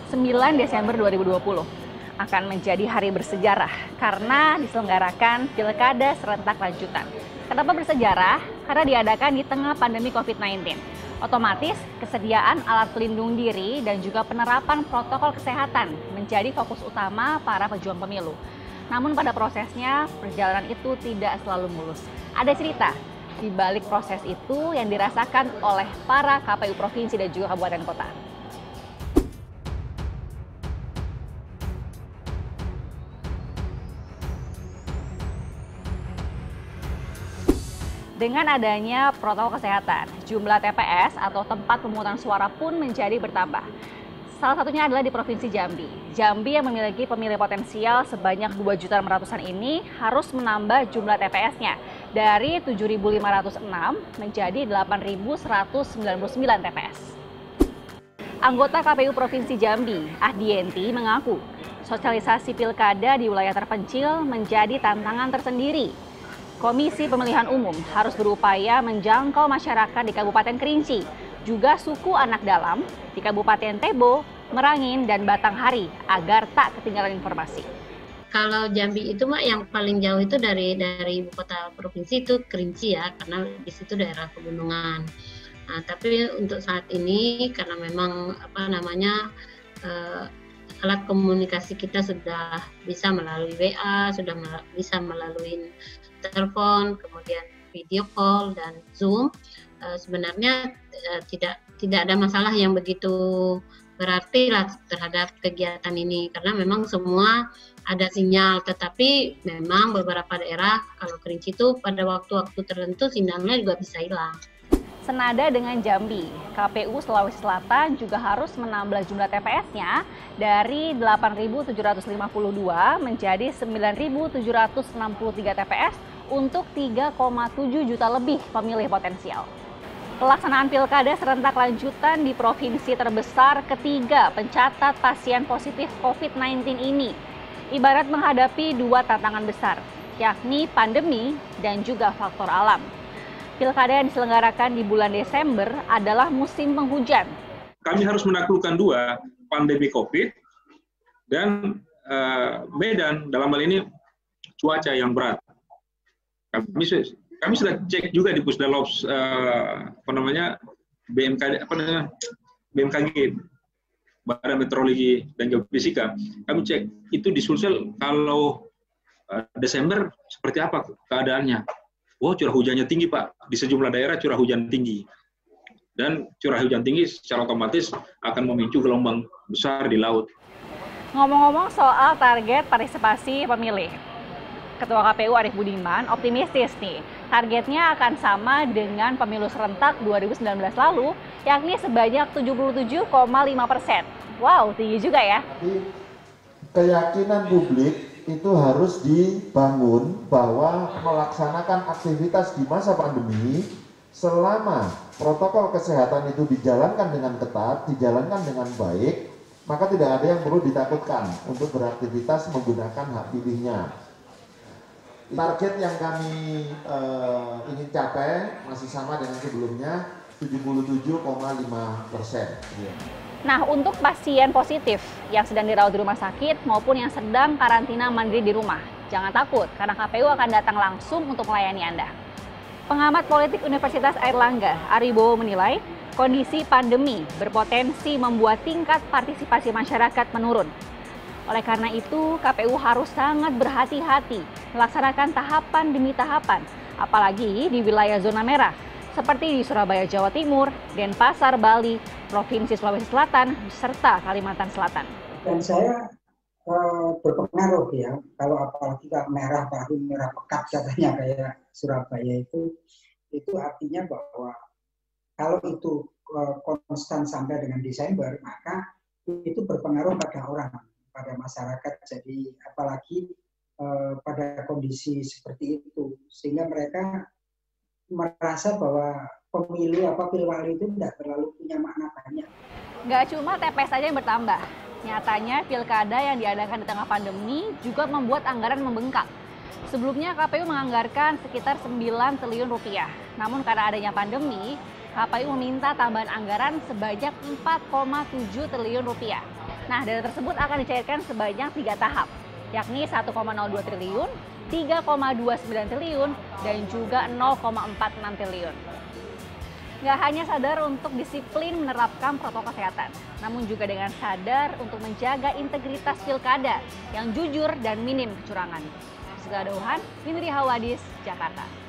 9 Desember 2020 akan menjadi hari bersejarah karena diselenggarakan Pilkada serentak lanjutan. Kenapa bersejarah? Karena diadakan di tengah pandemi COVID-19. Otomatis kesediaan alat pelindung diri dan juga penerapan protokol kesehatan menjadi fokus utama para pejuang pemilu. Namun pada prosesnya perjalanan itu tidak selalu mulus. Ada cerita di balik proses itu yang dirasakan oleh para KPU provinsi dan juga kabupaten kota. Dengan adanya protokol kesehatan, jumlah TPS atau tempat pemungutan suara pun menjadi bertambah. Salah satunya adalah di Provinsi Jambi. Jambi yang memiliki pemilih potensial sebanyak 2.600.000-an ini harus menambah jumlah TPS-nya dari 7.506 menjadi 8.199 TPS. Anggota KPU Provinsi Jambi, Ahdienti, mengaku sosialisasi pilkada di wilayah terpencil menjadi tantangan tersendiri. Komisi Pemilihan Umum harus berupaya menjangkau masyarakat di Kabupaten Kerinci, juga suku anak dalam di Kabupaten Tebo, Merangin, dan Batanghari agar tak ketinggalan informasi. Kalau Jambi itu Mak yang paling jauh itu dari ibu kota provinsi itu Kerinci ya, karena di situ daerah pegunungan. Nah, tapi untuk saat ini karena memang alat komunikasi kita sudah bisa melalui WA, sudah bisa melalui telepon, kemudian video call dan Zoom. Sebenarnya tidak ada masalah yang begitu berarti lah terhadap kegiatan ini karena memang semua ada sinyal, tetapi memang beberapa daerah kalau Kerinci itu pada waktu-waktu tertentu sinyalnya juga bisa hilang. Senada dengan Jambi, KPU Sulawesi Selatan juga harus menambah jumlah TPS-nya dari 8.752 menjadi 9.763 TPS untuk 3,7 juta lebih pemilih potensial. Pelaksanaan pilkada serentak lanjutan di provinsi terbesar ketiga pencatat pasien positif COVID-19 ini ibarat menghadapi dua tantangan besar, yakni pandemi dan juga faktor alam. Pilkada yang diselenggarakan di bulan Desember adalah musim penghujan. Kami harus menaklukkan dua, pandemi COVID dan Medan, dalam hal ini cuaca yang berat. Kami sudah cek juga di Pusdalops BMKG, Badan Meteorologi dan Geofisika. Kami cek itu di Sulsel kalau Desember seperti apa keadaannya. Wow, curah hujannya tinggi Pak, di sejumlah daerah curah hujan tinggi. Dan curah hujan tinggi secara otomatis akan memicu gelombang besar di laut. Ngomong-ngomong soal target partisipasi pemilih, Ketua KPU Arief Budiman optimistis nih, targetnya akan sama dengan pemilu serentak 2019 lalu, yakni sebanyak 77,5%. Wow, tinggi juga ya. Keyakinan publik itu harus dibangun bahwa melaksanakan aktivitas di masa pandemi selama protokol kesehatan itu dijalankan dengan ketat, dijalankan dengan baik, maka tidak ada yang perlu ditakutkan untuk beraktivitas menggunakan hak pilihnya. Target yang kami ingin capai masih sama dengan sebelumnya, 77,5%. Nah, untuk pasien positif yang sedang dirawat di rumah sakit maupun yang sedang karantina mandiri di rumah, jangan takut karena KPU akan datang langsung untuk melayani Anda. Pengamat politik Universitas Airlangga, Aribowo menilai kondisi pandemi berpotensi membuat tingkat partisipasi masyarakat menurun. Oleh karena itu, KPU harus sangat berhati-hati melaksanakan tahapan demi tahapan, apalagi di wilayah zona merah, seperti di Surabaya, Jawa Timur, Denpasar, Bali, Provinsi Sulawesi Selatan, serta Kalimantan Selatan. Dan saya berpengaruh ya, kalau apalagi merah, apalagi merah pekat katanya kayak Surabaya itu artinya bahwa kalau itu konstan sampai dengan Desember, maka itu berpengaruh pada orang, pada masyarakat. Jadi apalagi pada kondisi seperti itu, sehingga mereka merasa bahwa pemilu pilwali itu tidak terlalu punya makna banyak. Nggak cuma TPS saja yang bertambah. Nyatanya pilkada yang diadakan di tengah pandemi juga membuat anggaran membengkak. Sebelumnya KPU menganggarkan sekitar 9 triliun rupiah. Namun karena adanya pandemi, KPU meminta tambahan anggaran sebanyak 4,7 triliun rupiah. Nah, dana tersebut akan dicairkan sebanyak 3 tahap, yakni 1,02 triliun, 3,29 triliun, dan juga 0,46 triliun. Nggak hanya sadar untuk disiplin menerapkan protokol kesehatan, namun juga dengan sadar untuk menjaga integritas pilkada yang jujur dan minim kecurangan. Segala Dauhan, Indri Hawadis, Jakarta.